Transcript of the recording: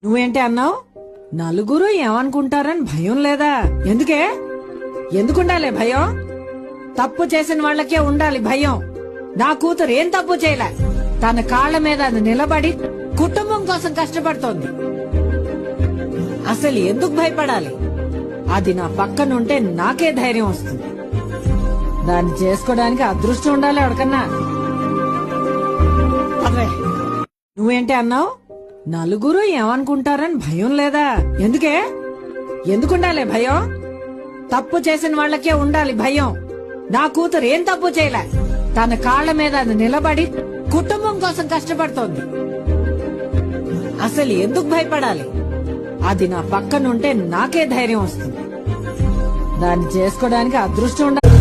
నువ్వేంటి అన్నావు? నలుగురు ఏమనుకుంటారని భయం లేదా? ఎందుకుండాలి భయం? తప్పు చేసిన వాళ్ళకే ఉండాలి భయం. నా కూతురు ఏం తప్పు చేయలే. తన కాళ్ల మీద అది నిలబడి కుటుంబం కోసం కష్టపడుతోంది. అసలు ఎందుకు భయపడాలి? అది నా పక్కనుంటే నాకే ధైర్యం వస్తుంది. దాన్ని చేసుకోవడానికి అదృష్టం ఉండాలి ఎవరికన్నా. నువ్వేంటి అన్నావు? నలుగురు ఏమనుకుంటారని భయం లేదా? ఎందుకుండాలి భయం? తప్పు చేసిన వాళ్ళకే ఉండాలి భయం. నా కూతురు ఏం తప్పు చేయలే. తన కాళ్ల మీద అది నిలబడి కుటుంబం కోసం కష్టపడుతోంది. అసలు ఎందుకు భయపడాలి? అది నా పక్కనుంటే నాకే ధైర్యం వస్తుంది. దాన్ని చేసుకోవడానికి అదృష్టం ఉండాలి.